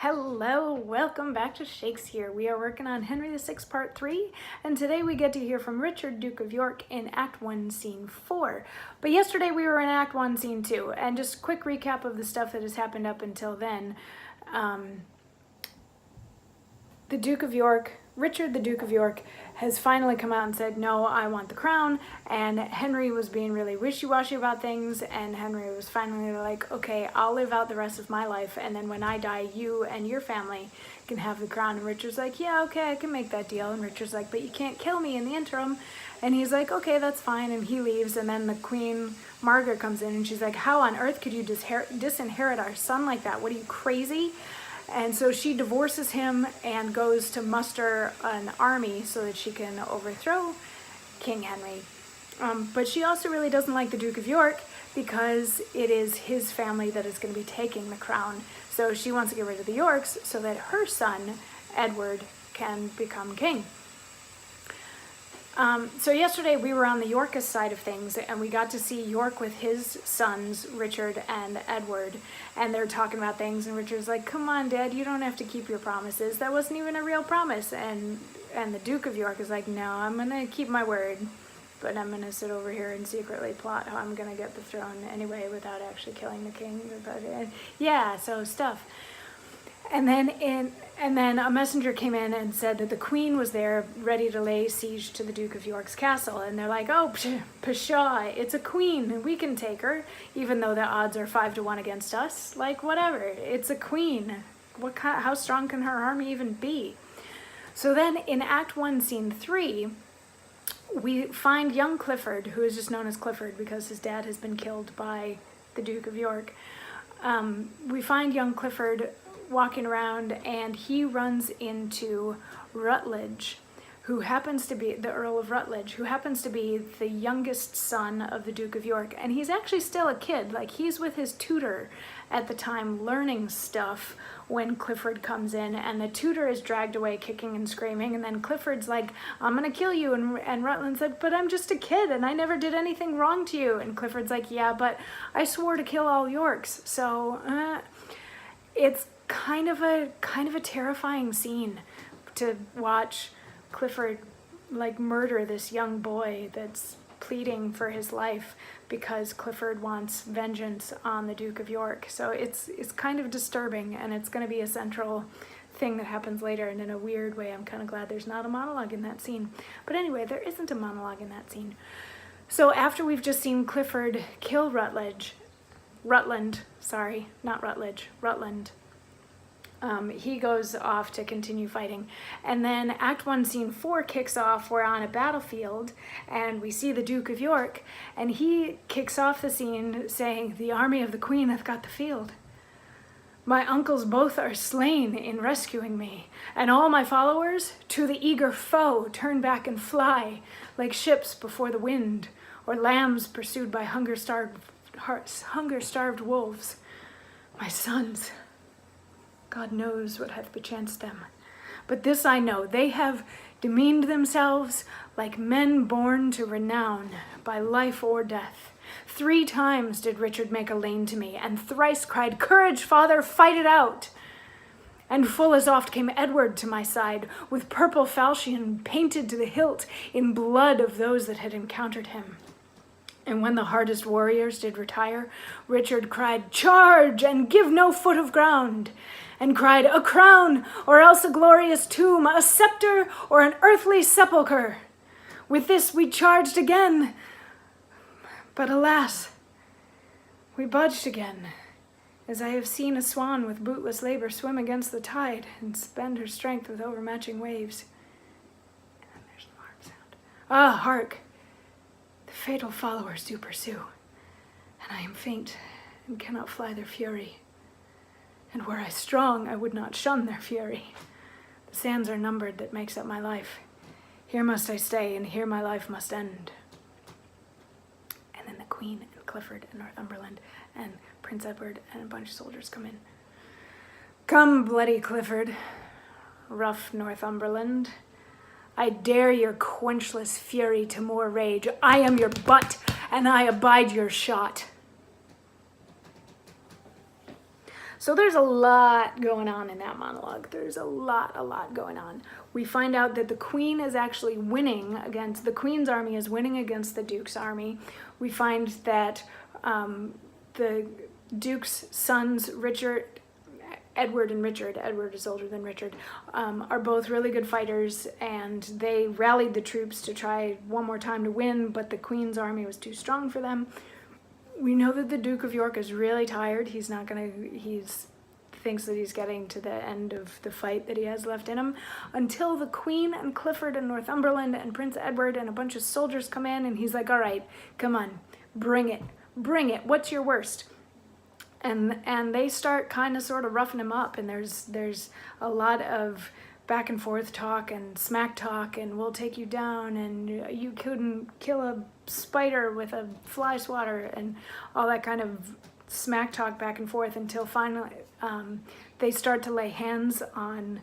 Hello, welcome back to Shakesyear. We are working on Henry VI Part 3, and today we get to hear from Richard, Duke of York in Act 1, Scene 4. But yesterday we were in Act 1, Scene 2, and just a quick recap of the stuff that has happened up until then. The Duke of York, Richard the Duke of York, has finally come out and said, no, I want the crown, and Henry was being really wishy-washy about things, and Henry was finally like, okay, I'll live out the rest of my life, and then when I die, you and your family can have the crown. And Richard's like, yeah, okay, I can make that deal. And Richard's like, but you can't kill me in the interim. And he's like, okay, that's fine, and he leaves, and then the Queen Margaret comes in, and she's like, how on earth could you disinherit our son like that? What are you, crazy? And so she divorces him and goes to muster an army so that she can overthrow King Henry. But she also really doesn't like the Duke of York because it is his family that is going to be taking the crown. So she wants to get rid of the Yorks so that her son, Edward, can become king. So yesterday we were on the Yorkist side of things, and we got to see York with his sons, Richard and Edward, and they're talking about things, and Richard's like, come on, Dad, you don't have to keep your promises. That wasn't even a real promise. And the Duke of York is like, no, I'm going to keep my word, but I'm going to sit over here and secretly plot how I'm going to get the throne anyway without actually killing the king. But, yeah, so stuff. And then a messenger came in and said that the Queen was there ready to lay siege to the Duke of York's castle. And they're like, oh, pshaw, it's a queen. We can take her, even though the odds are 5-1 against us. Like, whatever, it's a queen. How strong can her army even be? So then in Act 1, Scene 3, we find young Clifford, who is just known as Clifford because his dad has been killed by the Duke of York. We find young Clifford walking around, and he runs into Rutledge, who happens to be the Earl of Rutledge, who happens to be the youngest son of the Duke of York. And he's actually still a kid. Like, he's with his tutor at the time learning stuff when Clifford comes in, and the tutor is dragged away kicking and screaming, and then Clifford's like, I'm gonna kill you. And Rutland said, but I'm just a kid and I never did anything wrong to you. And Clifford's like, yeah, but I swore to kill all Yorks. So it's kind of a terrifying scene to watch Clifford like murder this young boy that's pleading for his life because Clifford wants vengeance on the Duke of York. So it's kind of disturbing, and it's going to be a central thing that happens later. And in a weird way, I'm kind of glad there's not a monologue in that scene. But anyway, there isn't a monologue in that scene. So after we've just seen Clifford kill Rutland, he goes off to continue fighting. And then Act 1, Scene 4 kicks off. We're on a battlefield, and we see the Duke of York, and he kicks off the scene saying, the army of the Queen hath got the field. My uncles both are slain in rescuing me, and all my followers to the eager foe turn back and fly, like ships before the wind, or lambs pursued by hunger-starved wolves. My sons, God knows what hath bechanced them. But this I know, they have demeaned themselves like men born to renown by life or death. 3 times did Richard make a lane to me, and thrice cried, courage, father, fight it out. And full as oft came Edward to my side, with purple falchion painted to the hilt in blood of those that had encountered him. And when the hardest warriors did retire, Richard cried, charge, and give no foot of ground. And cried, a crown, or else a glorious tomb, a scepter, or an earthly sepulchre. With this we charged again, but alas, we budged again, as I have seen a swan with bootless labor swim against the tide and spend her strength with overmatching waves. And then there's the harp sound. Ah, hark! The fatal followers do pursue, and I am faint and cannot fly their fury. And were I strong, I would not shun their fury. The sands are numbered that makes up my life. Here must I stay, and here my life must end. And then the Queen and Clifford and Northumberland and Prince Edward and a bunch of soldiers come in. Come, bloody Clifford, rough Northumberland. I dare your quenchless fury to more rage. I am your butt, and I abide your shot. So there's a lot going on in that monologue. There's a lot going on. We find out that the Queen is actually winning against, the Queen's army is winning against the Duke's army. We find that the Duke's sons, Edward and Richard, Edward is older than Richard, are both really good fighters, and they rallied the troops to try one more time to win, but the Queen's army was too strong for them. We know that the Duke of York is really tired. He thinks that he's getting to the end of the fight that he has left in him, until the Queen and Clifford and Northumberland and Prince Edward and a bunch of soldiers come in, and he's like, all right, come on, bring it, what's your worst? And they start kind of sort of roughing him up, and there's a lot of back and forth talk and smack talk, and we'll take you down, and you couldn't kill a spider with a fly swatter, and all that kind of smack talk back and forth, until finally they start to lay hands on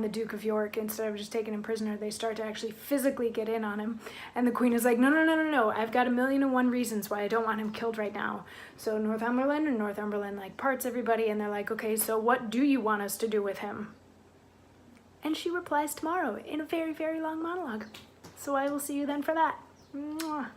the Duke of York. Instead of just taking him prisoner, they start to actually physically get in on him. And the Queen is like, no, I've got 1,000,001 reasons why I don't want him killed right now. So Northumberland like parts everybody, and they're like, okay, so what do you want us to do with him? And she replies tomorrow in a very, very long monologue. So I will see you then for that. Mwah.